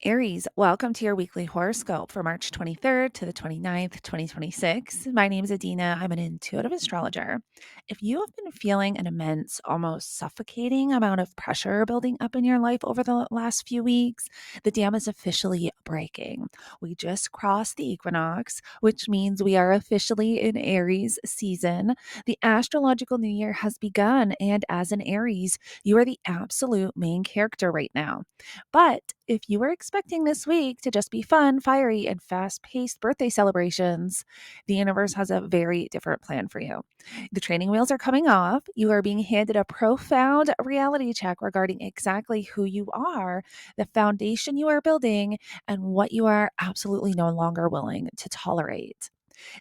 Aries, welcome to your weekly horoscope for March 23rd to the 29th, 2026. My name is Adeana. I'm an intuitive astrologer. If you have been feeling an immense, almost suffocating amount of pressure building up in your life over the last few weeks, the dam is officially breaking. We just crossed the equinox, which means we are officially in Aries season. The astrological new year has begun, and as an Aries, you are the absolute main character right now. But if you were expecting this week to just be fun, fiery, and fast paced birthday celebrations, the universe has a very different plan for you. The training wheels are coming off. You are being handed a profound reality check regarding exactly who you are, the foundation you are building, and what you are absolutely no longer willing to tolerate.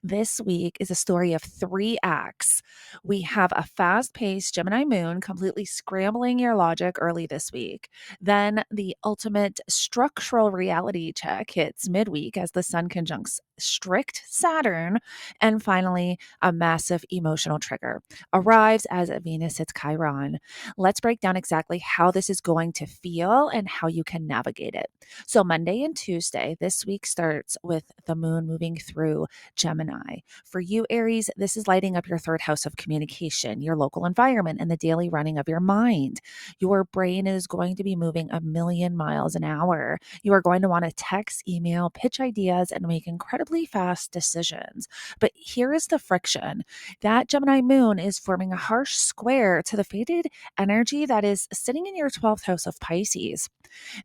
This week is a story of three acts. We have a fast paced Gemini moon completely scrambling your logic early this week. Then the ultimate structural reality check hits midweek as the sun conjuncts strict Saturn. And finally, a massive emotional trigger arrives as Venus hits Chiron. Let's break down exactly how this is going to feel and how you can navigate it. So, Monday and Tuesday, this week starts with the moon moving through Gemini. For you, Aries, this is lighting up your third house of communication, your local environment, and the daily running of your mind. Your brain is going to be moving a million miles an hour. You are going to want to text, email, pitch ideas, and make incredibly fast decisions. But here is the friction. That Gemini moon is forming a harsh square to the fated energy that is sitting in your 12th house of Pisces.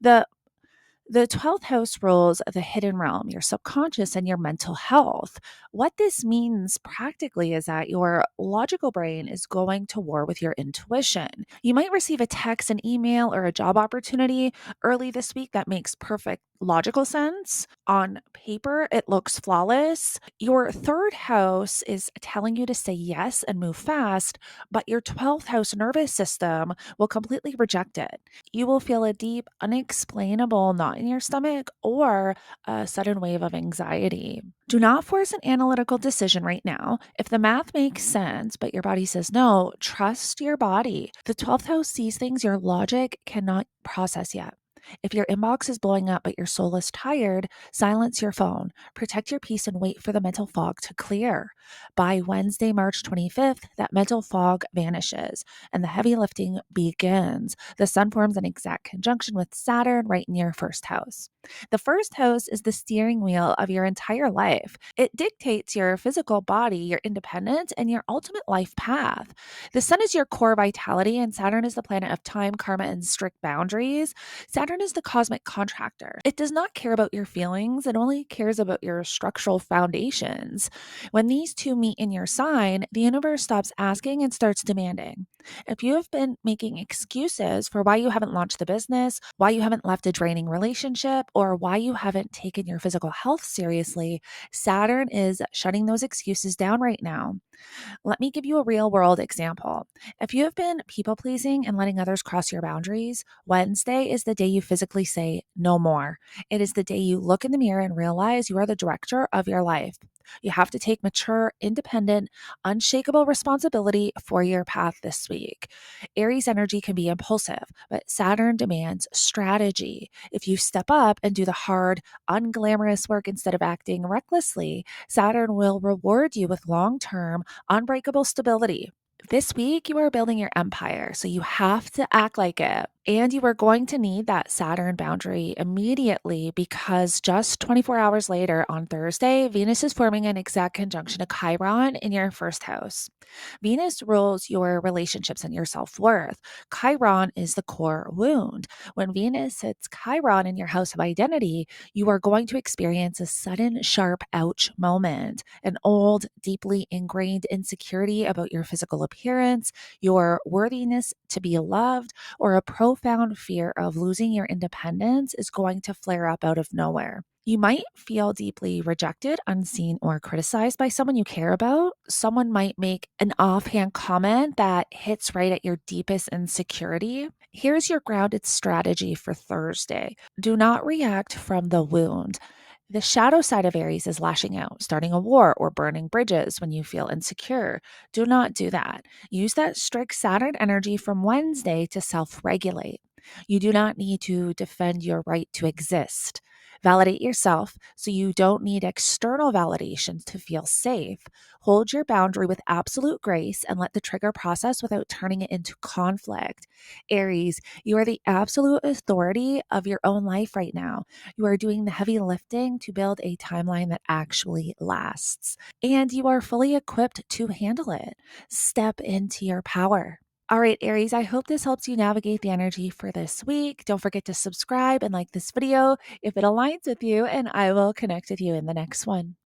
The the 12th house rules the hidden realm, your subconscious, and your mental health. What this means practically is that your logical brain is going to war with your intuition. You might receive a text, an email, or a job opportunity early this week that makes perfect logical sense. On paper, it looks flawless. Your third house is telling you to say yes and move fast, but your 12th house nervous system will completely reject it. You will feel a deep, unexplainable knot in your stomach or a sudden wave of anxiety. Do not force an analytical decision right now. If the math makes sense, but your body says no, trust your body. The 12th house sees things your logic cannot process yet. If your inbox is blowing up but your soul is tired, silence your phone, protect your peace, and wait for the mental fog to clear. By Wednesday, March 25th, that mental fog vanishes and the heavy lifting begins. The sun forms an exact conjunction with Saturn right in your first house. The first house is the steering wheel of your entire life. It dictates your physical body, your independence, and your ultimate life path. The sun is your core vitality, and Saturn is the planet of time, karma, and strict boundaries. Saturn is the cosmic contractor. It does not care about your feelings, it only cares about your structural foundations. When these two meet in your sign, the universe stops asking and starts demanding. If you have been making excuses for why you haven't launched the business, why you haven't left a draining relationship, or why you haven't taken your physical health seriously, Saturn is shutting those excuses down right now. Let me give you a real world example. If you have been people pleasing and letting others cross your boundaries, Wednesday is the day you physically say no more. It is the day you look in the mirror and realize you are the director of your life. You have to take mature, independent, unshakable responsibility for your path this week. Aries energy can be impulsive, but Saturn demands strategy. If you step up and do the hard, unglamorous work instead of acting recklessly, Saturn will reward you with long term, unbreakable stability. This week, you are building your empire, so you have to act like it. And you are going to need that Saturn boundary immediately because just 24 hours later on Thursday, Venus is forming an exact conjunction to Chiron in your first house. Venus rules your relationships and your self worth. Chiron is the core wound. When Venus hits Chiron in your house of identity, you are going to experience a sudden, sharp ouch moment, an old, deeply ingrained insecurity about your physical appearance, your worthiness to be loved, or a profound fear of losing your independence is going to flare up out of nowhere. You might feel deeply rejected, unseen, or criticized by someone you care about. Someone might make an offhand comment that hits right at your deepest insecurity. Here's your grounded strategy for Thursday. Do not react from the wound. The shadow side of Aries is lashing out, starting a war, or burning bridges when you feel insecure. Do not do that. Use that strict Saturn energy from Wednesday to self regulate. You do not need to defend your right to exist. Validate yourself so you don't need external validation to feel safe. Hold your boundary with absolute grace and let the trigger process without turning it into conflict. Aries, you are the absolute authority of your own life right now. You are doing the heavy lifting to build a timeline that actually lasts, and you are fully equipped to handle it. Step into your power. All right, Aries, I hope this helps you navigate the energy for this week. Don't forget to subscribe and like this video if it aligns with you, and I will connect with you in the next one.